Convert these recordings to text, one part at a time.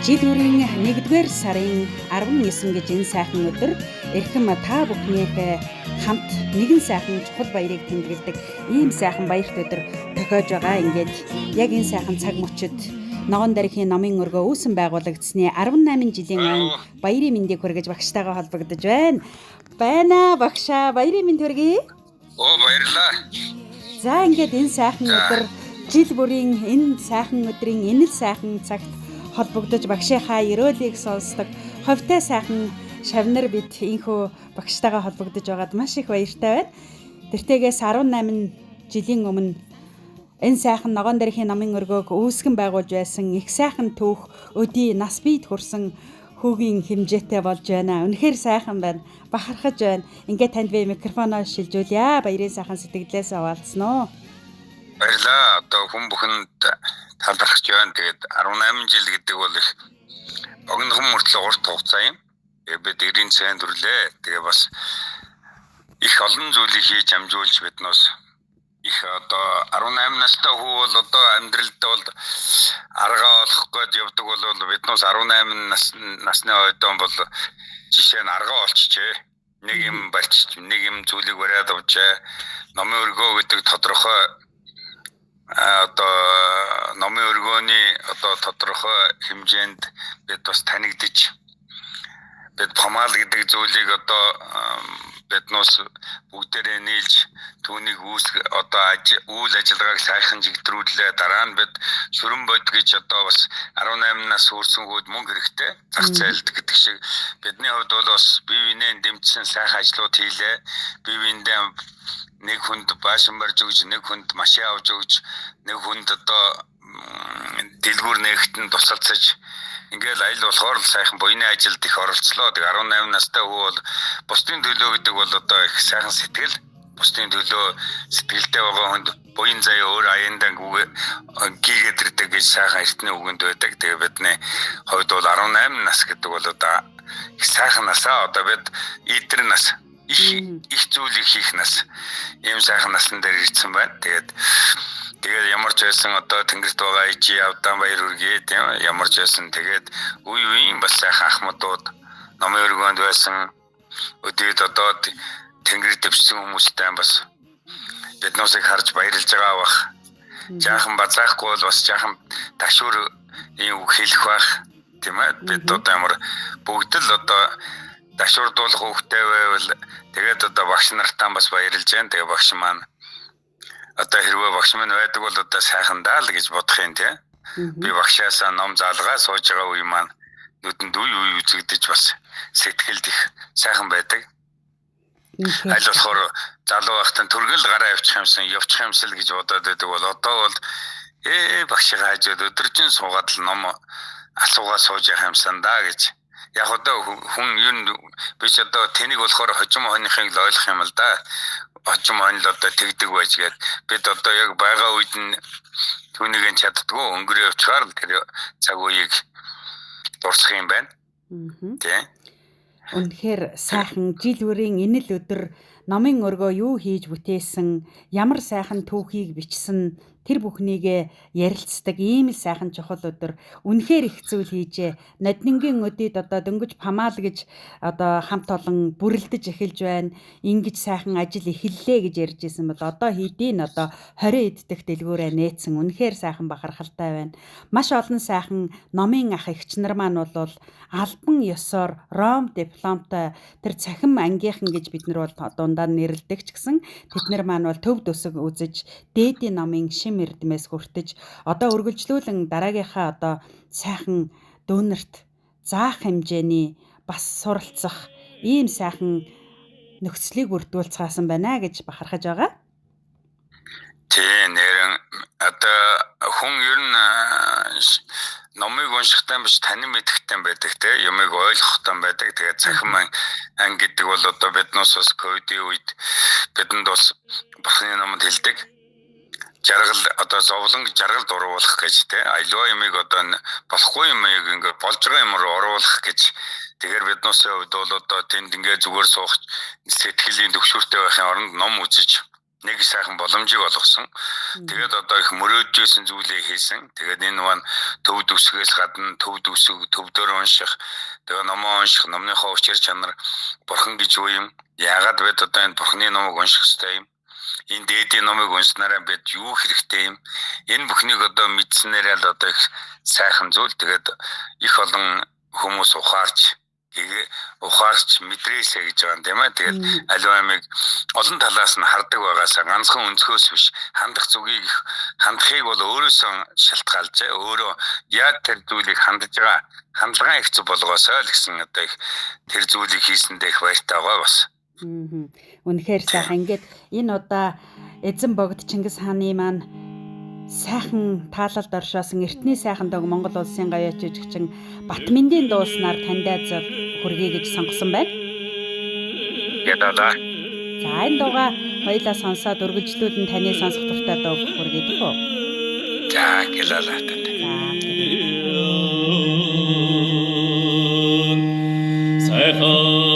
Жил бүрийн 1-р сарын 19 гэж энэ сайхан өдөр эрхэм та бүхнийхээ хамт нэгэн сайхан чухал баярыг тэмдэглэдэг ийм сайхан баярт өдөр тохиож байгаа. Ингээд яг энэ сайхан цаг мөчид Ногоон дархийн номын өргөө үүсэн байгуулагдсны 18 жилийн өмнө баярын мэндийг хүргэж багштайгаа холбогдож байна. Байна багшаа, баярын мэнд хүргэе. Баярлалаа. За ингээд энэ сайхан өдөр жил бүрийн энэ сайхан өдрийн энэ л сайхан цагт холбогдож багшийнхаа ерөөлийг сонсдог ховтой сайхан шавнар бид инхүү багштайгаа холбогдож байгаад маш их баяртай байна. Тэртээс 18 жилийн өмнө энэ сайхан Ногоон дархийн номын өргөөг үүсгэн байгуулж байсан их сайхан түүх өдий нас бийд хүрсэн хүүгийн хэмжээтэй болж байна. Үнэхээр сайхан байна. Бахархаж байна. Ингээд танд би микрофоноо шилжүүлье. Баярын сайхан сэтгэлдээс оваалцсан уу? Баярлалаа. Одоо хүн бүхэнд талархаж байна. Тэгээд 18 жил гэдэг бол их богинохон мөртлөө урт хугацаа юм. Бид 90 цайнд өрлөө. Тэгээ бас их олон зүйлийг хийж амжуулж биднээс их одоо 18 настай хүү бол одоо амьдралдаа бол аргаа олох гээд явдаг бол биднээс 18 насны ойдон бол жишээ нь аргаа олчихжээ. Нэг юм барьчих, нэг юм зүйлийг бариад авчаа. Номын өргөө гэдэг тодорхой одоо номын өргөөний одоо тодорхой хэмжээнд бид бас танигдчих. Бид помал гэдэг зүйлийг одоо биднээс бүгдээрээ нийлж түүнийг одоо үйл ажиллагааг сайхан жигдрүүлээ. Дараа нь бид шүрэн бод гэж одоо бас 18 нас хүрсэн хүүд мөнгө хэрэгтэй зах зээлд гэдэг шиг бидний хувьд бол бас бие биенээ дэмжсэн сайхан ажлууд хийлээ. Бие биендээ нэг хүнд баашин барьж өгч, нэг хүнд машин авч өгч, нэг хүнд одоо дэлгүүр нээхтэн тусалцаж ингээл айл болохоор л сайхан буйны ажилд их оролцлоо. Тэг 18 настай хүү бол бусдын төлөө гэдэг бол одоо их сайхан сэтгэл, бусдын төлөө сэтгэлтэй байгаа хүнд буян заяа өөр аяндаа гийгээд ирдэг гэж сайхан эртний үгэнд байдаг. Тэгээ бидний хувьд бол 18 нас гэдэг бол одоо их сайхан насаа. Одоо бид идэр нас их зүйлийг хийх нас, ийм сайхан насн дээр ирсэн байна. Тэгээд ямар ч байсан одоо тэнгэрт байгаа ичи авдан баяр хүргэе тийм ямар ч байсан. Тэгээд үе үеийн бас сайхан ахмадууд номын өргөөнд байсан өдөөд одоо тэнгэр дэвшсэн хүмүүстэй бас биднээс харж баярлж байгаа бах. Жаахан базаахгүй бол бас жаахан ташуур ийм үг хэлэх бах тийм ээ. Бид одоо ямар бүгд л одоо ташуурдуулах хөвгтэй байвал тэгээд одоо багш нартаа бас баярлж байна. Тэгээ багш маань одоо хэрвээ багш минь байдаг бол одоо сайхан даа л гэж бодох юм тий. Би багшаасаа ном заалгаа сууж байгаа үе маань нүдэнд үе үзэгдэж бас сэтгэлд их сайхан байдаг. Аль болохоор залуу байхдаа төргөл гараа явчих юмсэл гэж бодоод байдаг бол одоо бол багшгаа хажууд өдөржин суугаад л ном асуугаа сууж явах юмсан даа гэж. Яг одоо хүн юу би ч одоо тэнийг болохоор хожим хоньхыг л ойлгох юм л да. Хожим хонь л одоо тэгдэг байж гээд бид одоо яг байгаа үед нь түүнийг чаддгүй өнгөрөө явчихаар л тэр цаг үеийг дурсах юм байна. Тэ. Үнэхээр сайхан жил бүрийн энэ л өдөр номын өргөө юу хийж бүтээсэн, ямар сайхан түүхийг бичсэн тэр бүхнийгээ ярилцдаг ийм л сайхан чухал өдөр. Үнэхээр их зүйл хийжээ. Ноднингийн өдийд одоо дөнгөж памаал гэж одоо хамт олон бүрлдэж эхэлж байна. Ингиж сайхан ажил эхэллээ гэж ярьж исэн бол одоо хийдийн одоо 20 эддэх дэлгүүрээ нээсэн. Үнэхээр сайхан бахархалтай байна. Маш олон сайхан номын ах эгч нар маань бол албан ёсоор Ром дипломтой тэр цахим ангийнхан гэж бид нар бол дундаа нэрлэдэг ч гэсэн тэд нар маань бол төв төсөг үзэж дээдийн номын шим эрдмээс хүртэж одоо үргэлжлүүлэн дараагийнхаа одоо сайхан дүүнерт заах хэмжээний бас суралцах ийм сайхан нөхцөлийг бүрдүүлцгаасан байна гэж бахархаж байгаа. Тийм нэрэн одоо хүн ер нь номыг уншихтай биш танин мэдхтэй байдаг те юмыг ойлгохтай байдаг. Тэгээд цахим анги гэдэг бол одоо биднээс бас ковидын үед бидэнд бас бурхны номонд хэлдэг. Жаргал одоо зовлон жаргал дуруулах гэж те аливаа юмыг одоо болохгүй юмыг ингээд болж байгаа юм руу оруулах гэж. Тэгэхээр биднээсээ хувьд бол одоо тэнд ингээд зүгээр суух сэтгэлийн төвшөртэй байхын оронд ном үзэж нэг сайхан боломжийг олгосон. Тэгээд одоо их мөрөөджсэн зүйлээ хийсэн. Тэгээд энэ маань төв төсгөөс гадна төв төсөг, төвдөр унших, тэгээд номоо унших, номныхоо учир чанар, бурхан гэж юу юм? Яагаад бид одоо энэ бурханы номыг унших ёстой юм? Энэ дээдийн номыг уншнараа бид юу хэрэгтэй юм? Энэ бүхнийг одоо мэдснээрээ л одоо их сайхан зүйл. Тэгээд их олон хүмүүс ухаарч мэдрээсэ гэж байгаа юм тийм ээ. Тэгээд аливаа амиг олон талаас нь хардаг байгаасаа ганцхан өнцгөөс биш хандахыг бол өөрөөсөө шалтгаалж өөрөө яг тэр зүйлийг хандж байгаа хандлагын их зүг болгоосоо л гэсэн одоо их тэр зүйлийг хийсэндээ их баяртай байгаа бас. Үнэхээр сайхан. Ингээд энэ удаа эзэн богд Чингис хааны маань сайхан таалалд оршоосон эртний сайхан дог Монгол улсын гавьяач жижигчин Батмэндийн дууснаар таньдаа хүргэе гэж сонгосон байна. Ядаа. За энэ дууга хоёлаа сонсоод үргэлжлүүлэн таны сонсох дуртай дуу хүргэдэг үү? За гэлалаа тань. Сайхан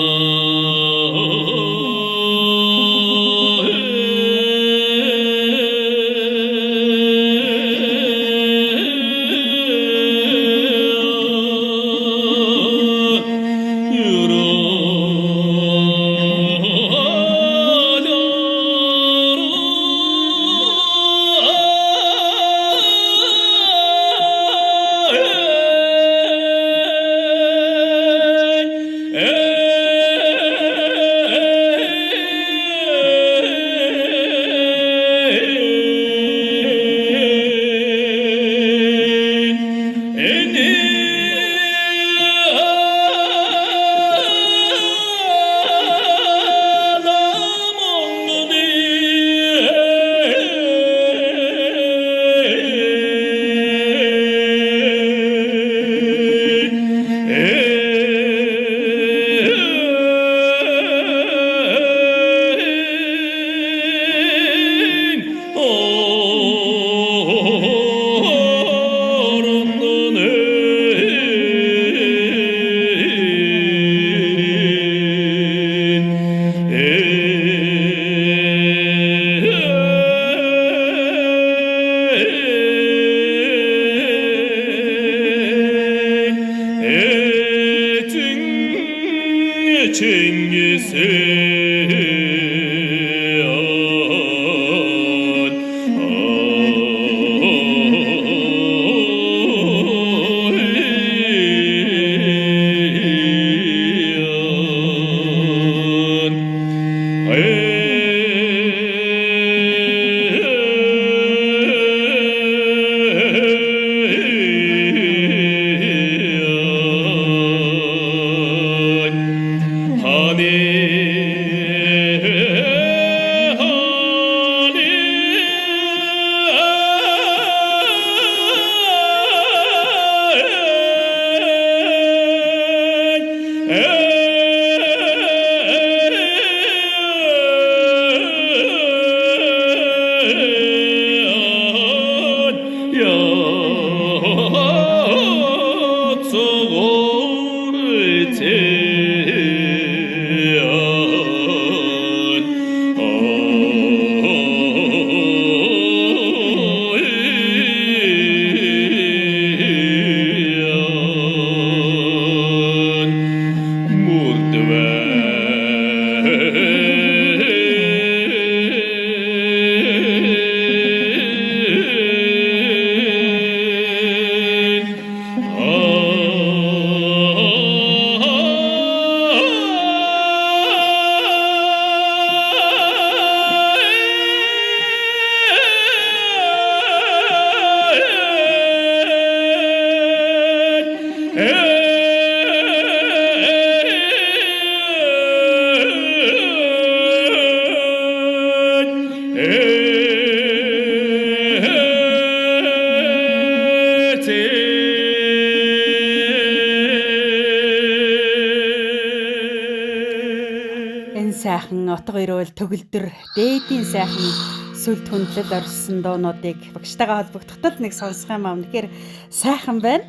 сайхан утга өрөөл төгөлдөр дээдийн сайхан сүлд хөндлөл орсон дуунуудыг багштайгаа холбогдоход нэг сонсох юм аа. Тэгэхээр сайхан байна.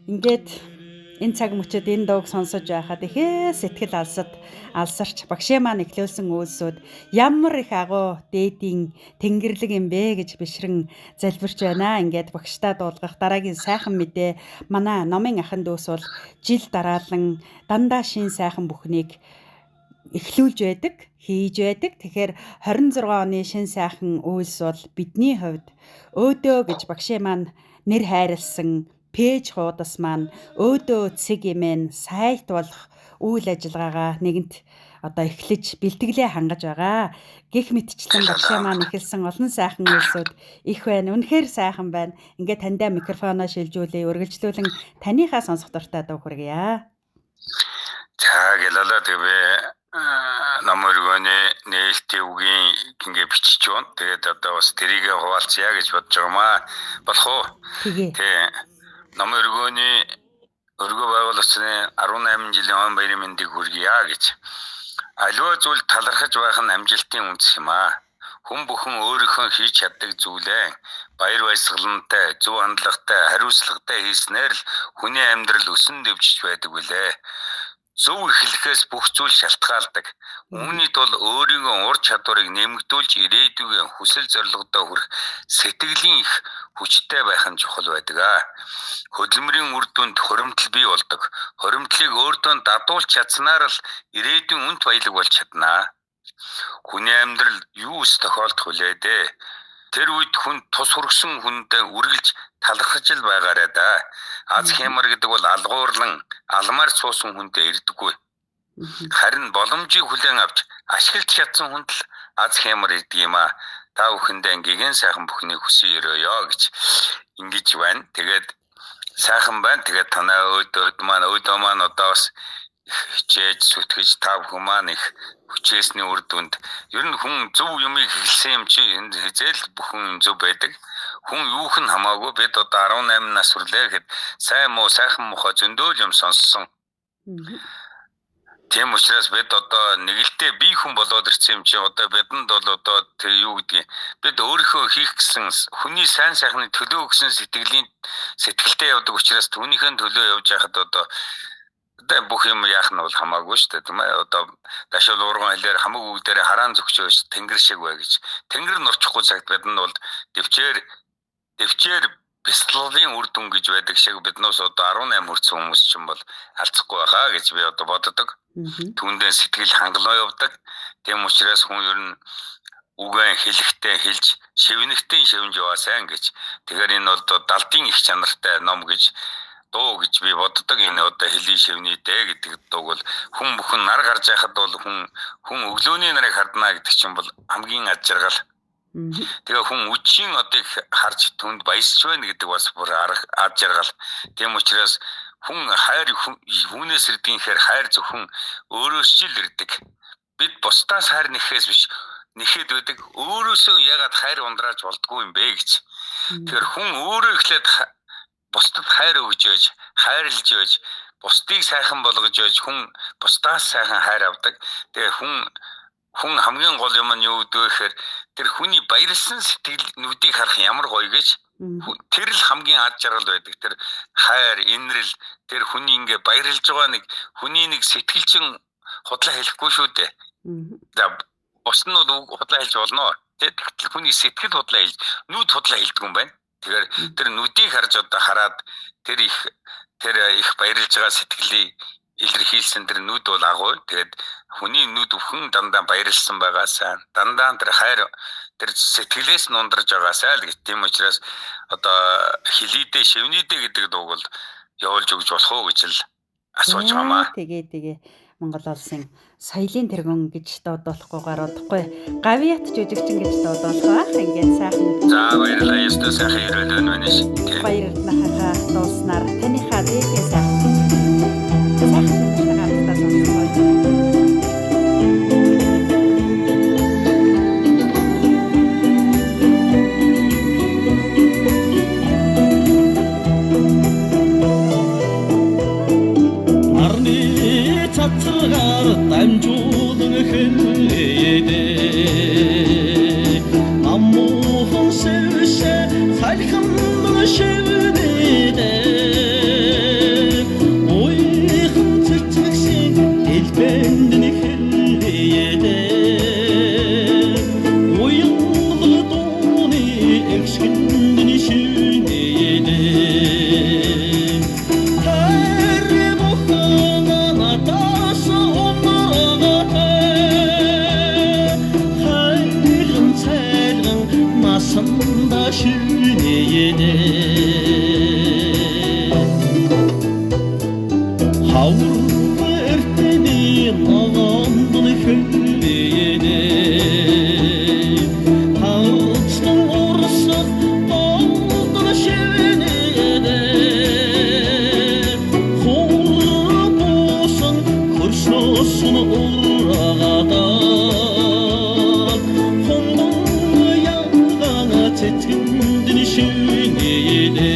Ингээд Энэ цаг мөчид энэ дууг сонсож байхад ихээ сэтгэл алсарч багшаа маань эхлүүлсэн үйлсүүд ямар их агуу дээдийн тэнгэрлэг юм бэ гэж бишрэн залбирч байна. Ингээд багштай дуулгах дараагийн сайхан мэдээ манай номын ахын дүүс бол жил дараалан дандаа шин сайхан бүхнийг эхлүүлж байдаг, хийж байдаг. Тэгэхээр 26 оны шин сайхан үйлс бол бидний хувьд өөдөө гэж багшаа маань нэр хайрлсан пэйж хуудас маань өөдөө цэг имэн сайт болох үйл ажиллагаагаа нэгэнт одоо эхлэж бэлтгэлээ хангаж байгаа. Гэх мэтчлэн багшаа маань эхэлсэн олон сайхан үйлсүүд их байна. Үнэхээр сайхан байна. Ингээд таньдаа микрофоноо шилжүүлээ, үргэлжлүүлэн таныхаа сонсох дуртай дуу хүргье. За гэлээ тэгээ намөргөний нээлтийн ингээ бичиж байна. Тэгээд одоо бас тэрийг хуваалцъя гэж бодож байгаамаа. Болох уу? Тэгээ. Намөргөний өргөө байгуулалтын 18 жилийн он баярын мэндийг хүргье гэж. Аливаа зүйл талархаж байх нь амжилтын үндэс юм аа. Хүн бүхэн өөрийнхөө хийж чаддаг зүйлээ баяр баясгалантай, зөв хандлагатай, хариуцлагатай хийснээр л хүний амьдрал өсөн дэвжиж байдаг билээ. Зөв эхлэхээс бүх зүйл шалтгаалдаг. Үүний тул өөрийнхөө ур чадварыг нэмэгдүүлж ирээдүйн хүсэл зорилгодоо хүрэх сэтгэлийн их хүчтэй байх нь чухал байдаг. Хөдөлмөрийн үр дүнд хуримтлал бий болдог. Хуримтлалыг өөртөө дадуулж чадсанаар л ирээдүйн үнэт баялаг болж чаднаа. Хүний амьдрал юу ч тохиолдох үлээ дээ. Тэр үед хүн тус хүргсэн хүндээ үргэлж талархаж л байгаарай да. Аз хямар гэдэг бол алгуурлан алмаар суусан хүндээ ирдэггүй. Харин боломжийг хүлээн авч ашиглаж чадсан хүнд л аз хямар ирдэг юм аа. Та бүхэндээ гэгэн сайхан бүхнийг хүсье өрөөё гэж ингэж байна. Тэгээд сайхан байна. Тэгээд танаа өөдөө маань одоо бас хичээж зүтгэж та бүхэн маань их хүчээсний үр дүнд ер нь хүн зөв юмыг хэлсэн юм чи энд хязэл бүхэн зөв байдаг. Хүн юух нь хамаагүй бид одоо 18 нас хүрлээ гэхэд сайн муу сайхан муухай зөндөө юм сонссон. Тийм учраас бид одоо нэгэлтээ бие хүн болоод ирсэн юм чи одоо бидэнд бол одоо тэр юу гэдгийг бид өөрийнхөө хийх гэсэн хүний сайн сайхны төлөө өгсөн сэтгэлтэй явдаг учраас түүнийхэн төлөө явж байхад одоо бүх юм яах нь бол хамаагүй шүү дээ тийм ээ. Одоо дашил уурган хэлээр хамаг үг дээр хараан зөвчөөж тэнгэр шиг бай гэж. Тэнгэр нь орчихгүй цагт бидэн бол дэвчээр бяцлаглалын үр дүн гэж байдаг шиг биднээс одоо 18 хүрсэн хүмүүс ч юм бол алцахгүй байхаа гэж би одоо боддог. Түүндээ сэтгэл хангалуун явдаг. Тийм учраас хүн ер нь үгэн хэлэхдээ хэлж шивнэгтэй шивнж яваасаа гэж. Тэгэхээр энэ бол далдын их чанартай ном гэж дуу гэж би боддог. Энэ одоо хэлийн шивний дээ гэдэг дууг бол хүн бүхэн нар гарч байхад бол хүн өглөөний нарыг хардна гэдэг чинь бол хамгийн аж жаргал. Тэгээ хүн үчийн одыг харж түнд баясч байна гэдэг бас бүр аж жаргал. Тийм учраас хүн хайр хүнээс ирдгийнхээр хайр зөвхөн өөрөөс ч л ирдэг. Бид бусдаас хайр нэхээс биш нэхэд байдаг. Өөрөөсөө ягаад хайр ундрааж болдгоо юм бэ гэж. Тэгэхээр хүн өөрөө эхлээд бусдад хайр өгж өж, хайрлж өж, бусдыг сайхан болгож өж, хүн бусдаас сайхан хайр авдаг. Тэгээ хүн хамгийн гол юм нь юу гэдэг вэ гэхээр тэр хүний баярлсан сэтгэл нүдийг харах ямар гоё гэж тэр л хамгийн ад жаргал байдаг. Тэр хайр, инрэл, тэр хүний ингээ баярлж байгаа хүний сэтгэлчин худлаа хэлэхгүй шүү дээ. За бус нь бол худлаа хэлж болно. Тэгтэл хүний сэтгэл худлаа хэлж, нүд худлаа хэлдэг юм байна. Тэгэхээр тэр нүдийг харж одоо хараад тэр их баярлж байгаа сэтгэлийг илэрхийлсэн тэр нүд бол агуу. Тэгээд хүний нүд өвхөн дандаа баярлсан байгаасаа дандаа тэр хайр тэр сэтгэлээс нь ундраж байгаасаа л гэж. Тийм учраас одоо хилийдээ шивнийдээ гэдэг дууг бол явуулж өгч болох уу гэж л асууж байгаамаа. Тэгээ Монгол улсын соёлын тэргүүн гэж дуудуулахгүйгээр удахгүй гавьяат жүжигчин гэж дуудуулах ингээд сайхан. За баярлалаа. Ястаа сайхан ирэлэн байна ш. Баярлалаа дууснаар таныхаа дээдээ сайхан хамтдаа сонсгоё. цацрагаар дамжуулан хэлээдээ аммуухан сэвшэ салхам шивнэдээ ede Havur erteni mağandın hülleyede Havutsun orsak dağıldın şevenede Horlup olsun kurşosun orağada Hondun yağdana tetkindin şevenede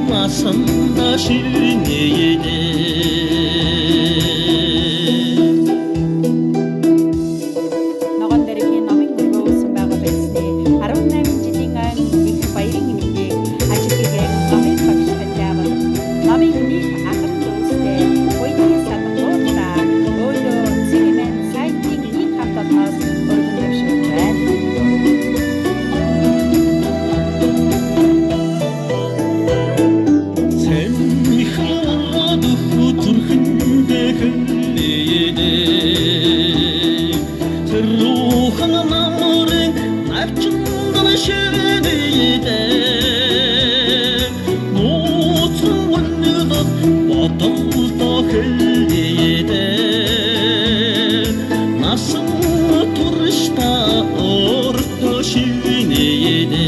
Masanda şirineydi Ногоон дээрхийн номын өргөөсөн байгуулагдсны 18 жилийн ан их баярын нэмийг ажил хийгээд номын багштай явал номын нийт ахын дүүстэй үеийн садгуудаа өөрөө цэгмэн сайтын нийт хамтлагаас өргөн дэвшүүлж байна. Sen mihrada huturhinde hülleydi Ruhun namırın narçından şeveneydi Notun vınıdat badalda hülleydi Nasıl turuşta orta şeveneydi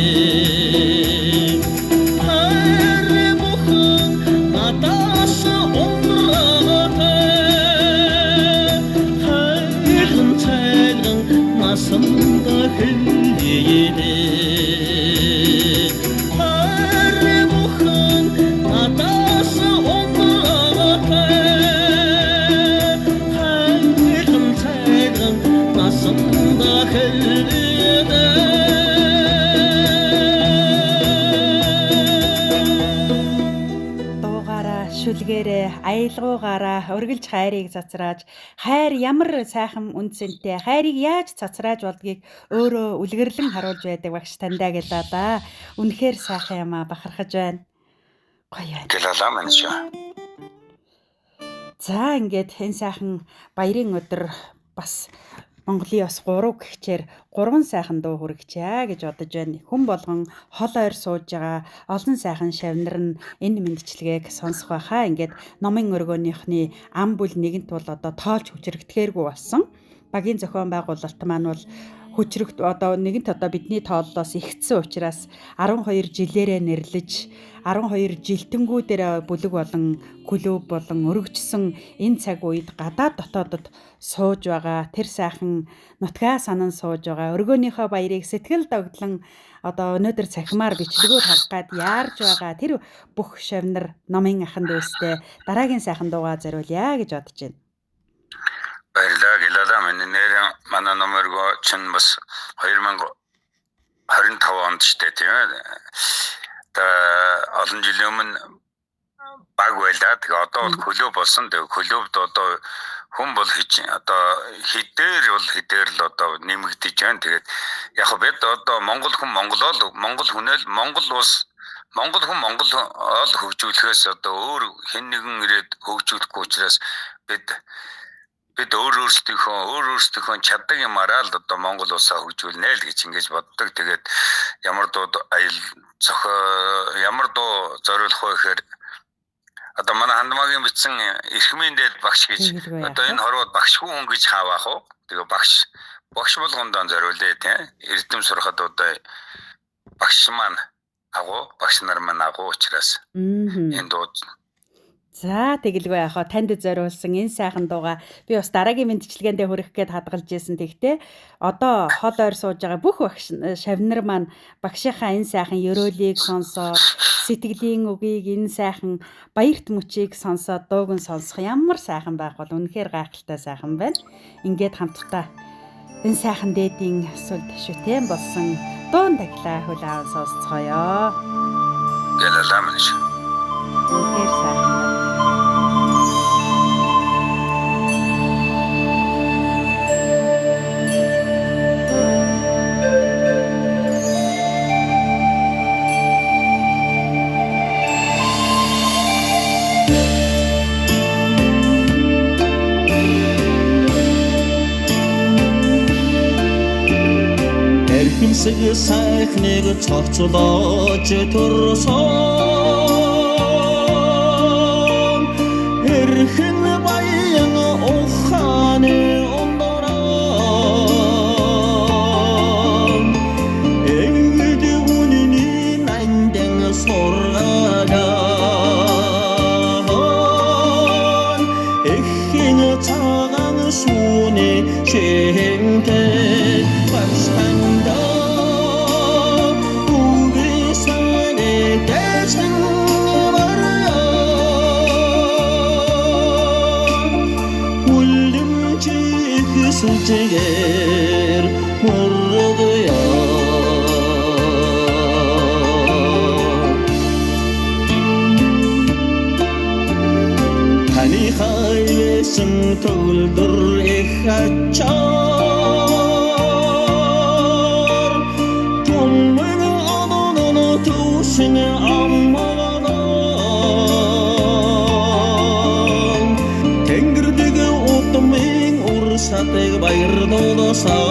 Masanda hülleydi Her buhan atası onrağatı Hayrın teyrın masanda hülleydi Дуугаараа шүлгээрээ аялгуугаараа өргөлж хайрыг цацрааж хайр ямар сайхан үнцэнтэй хайрыг яаж цацрааж болдгийг өөрөө үлгэрлэн харуулж байдаг багш тандаа гэлээ да. Үнэхээр сайхан юм а бахархаж байна. Гоё байна. гэлалаа маньш. За ингээд энэ сайхан баярын өдөр бас Монголын бас 3 гихчээр 3 сайхан дуу хүргэчээ гэж бодож байна. Хүн болгон хол ойр сууж байгаа олон сайхан шавнар нь энэ мэндчилгээг сонсох байхаа. Ингээд номын өргөөнийхний ам бүл нэгэнт бол одоо тоолж хүчрэгдэхээргүй болсон. Багийн зохион байгуулалт маань бол хүчрэгт одоо нэгэнт одоо бидний тооллоос ихсэн учраас 12 жилээрээ нэрлэж 12 жилтэнгүүдээр бүлэг болон клуб болон өргөжсөн энэ цаг үед гадаад дотоодод сууж байгаа тэр сайхан нутгаа санан сууж байгаа өргөөнийхөө баярыг сэтгэл догтлон одоо өнөөдөр цахимаар бичлэгөөр харах гад яарж байгаа тэр бүх шавнар номын ахын дүүстэй дараагийн сайхан дуугаа зориулъя гэж бодож байна. Баярлалаа гэлалаа манай номерго чин бас 2025 онд штэ тийм ээ. Та олон жилийн өмнө баг байлаа. Тэгээ одоо бол клуб болсон. Тэгээ клубд одоо хүн бол одоо хідээр л одоо нэмэгдэж байна. Тэгээд яг бид одоо Монгол хүн Монгол хүнэл Монгол улс Монгол хүн Монгол ол хөгжүүлэхээс одоо өөр хэн нэгэн ирээд хөгжүүлэхгүй учраас бид өөрөөсдийнхөө чаддаг юмараа л одоо Монгол улсаа хөгжүүлнэ л гэж ингэж боддог. Тэгээд ямар дуу зориулах вэ гэхээр одоо манай хандмаагийн бичсэн эрхмийн дээд багш гэж одоо энэ хорвоод багшгүй хүн гэж хаавах уу. Тэгээ багш болгондоо зориулъя тийм. Эрдэм сурахад одоо багш нар маань агуу учраас энэ дуу. За тэгэлгүй яхаа танд зориулсан энэ сайхан дууга би бас дараагийн мэндчилгээндээ хүргэх гээд хадгалж ирсэн. Тэгтээ одоо хол ойр сууж байгаа бүх багш шавнар маань багшийнхаа энэ сайхан ёроолыг сонсоод сэтгэлийн үгийг энэ сайхан баярт мөчийг сонсоод дууг нь сонсох ямар сайхан байх бол үнэхээр гайхалтай сайхан байна. Ингээд хамтдаа энэ сайхан дээдийн сүлд шүтэн болсон дуун таглаа хөл аав сонсцгоё. Гэлалаа маньш. Үнэхээр сайхан. Эсэг сайхныг цогцолоож төрсөн эрхэн баян ухааны ондороо эвд үнний нандин сургаалаа эхин цагаан шүүний шимтэй башхандаа үгисаны дэсэн вараа үлэмжих сүжгээр мургая таны хайсан төгөлдөр их ачаар томмын аноноо түүсэн аммаанаа тэнгэрдэг утмын урсатыг баярлуулсаа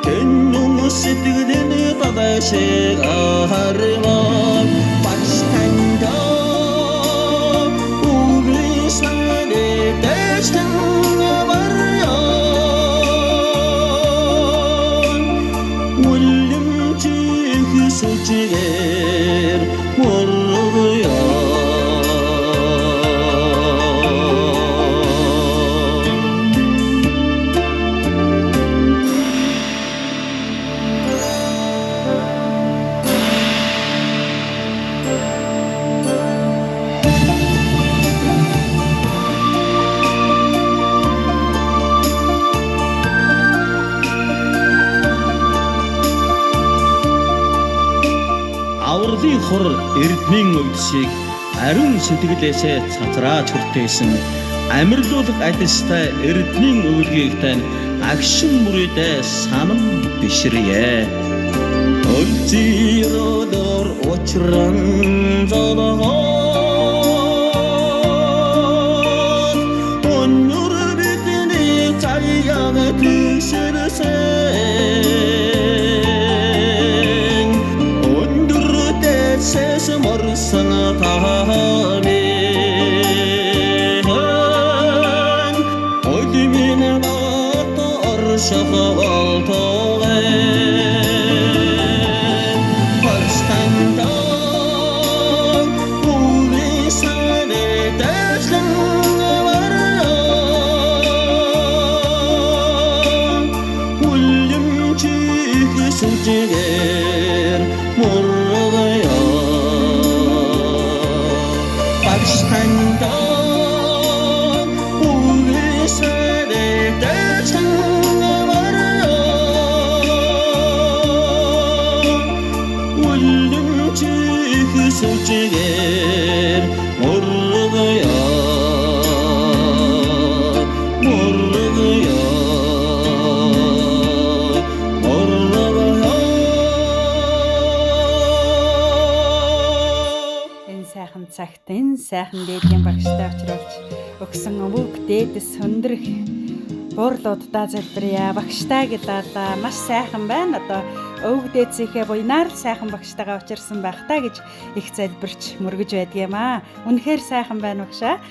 тэннүн сэтгэлэн тадашиг ахармаа бачтандаа үгисаны дэсэн вараа үлэмжих сүжгээр мургая авралын хор эрдмийн өвдөсийг ариун сэтгэлээсээ цацрааж хүртээсэн амьрлуулах адистай эрдмийн өвлгийг тань агшин мөрөдөө санам бишрээ өлзиродор очран зодогоо оннур бидний цаяг тийшэрсэн өндөр дэсэс морсан таамин ойдмин бат оршохолтогоо сүжгээр мургая багшхандаа үгисаны дэсэн вараа үлэмжих сүжгээр мургая мургая сайхан цагт энэ сайхан дээдийн багштай очруулж өгсөн өвөг дээдэс хөндрөх буурлуудаа залбирая. Багштай гэлээ маш сайхан байна. Одоо өвөг дээдсийнхээ буйнаар сайхан багштайгаа учирсан байх та гэж их залбирч мөргөж байдгиймаа. Үнэхээр сайхан байна багшаа.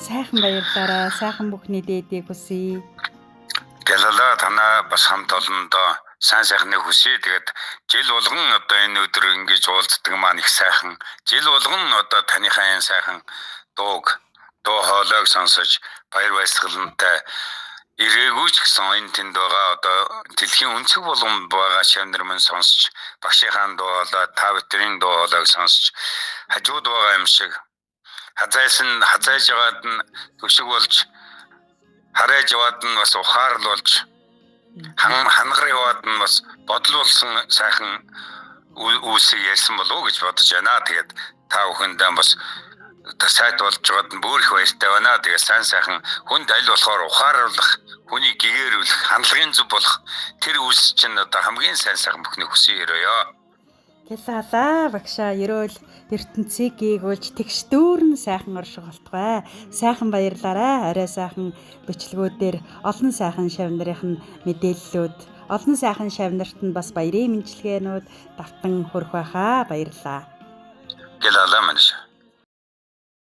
Сайхан баярлаарай. Сайхан бүхний дээдийг хүсье. Гэлээ танаа бас хамт олондоо сайн сайхныг хүсье. Тэгээд жил болгон одоо энэ өдөр ингэж уулздаг маань их сайхан. Жил болгон одоо таныхаа энэ сайхан дуу хоолойг сонсож баяр баясгалантай ирээгүй ч гэсэн энэ тэнд байгаа одоо дэлхийн өнцөг болгон байгаа шавнар мань сонсож багшийнхаа дуу хоолой та бүхэн дуу хоолойг сонсож хажууд байгаа юм шиг хазайж яваад нь төшиг болж харайж яваад нь бас ухаарл болж хангар яваад нь бас бодлуулсан сайхан үүсийг ярьсан болов уу гэж бодож байна. Тэгээд та бүхэндээ бас сайт болж байгаад нь бүр их баяртай байна. Тэгээд сайн сайхан хүнд аль болохоор ухааруулах, хүний гэгэрүүлэх, хандлагын зөв болох тэр үүс чинь одоо хамгийн сайн сайхан бүхнийг хүсье өрөөё. Гэлалаа багшаа ерөөл ертөнцийг гээгүүлж тэгш дүүрэн сайхан орших болтугай. Сайхан баярлаарай. Арай сайхан бичлэгүүдээр олон сайхан шавнарын мэдээллүүд, олон сайхан шавнарт нь бас баярын мэндчилгээнүүд давтан хүрэх байхаа. Баярлаа. Гэлалаа манайш.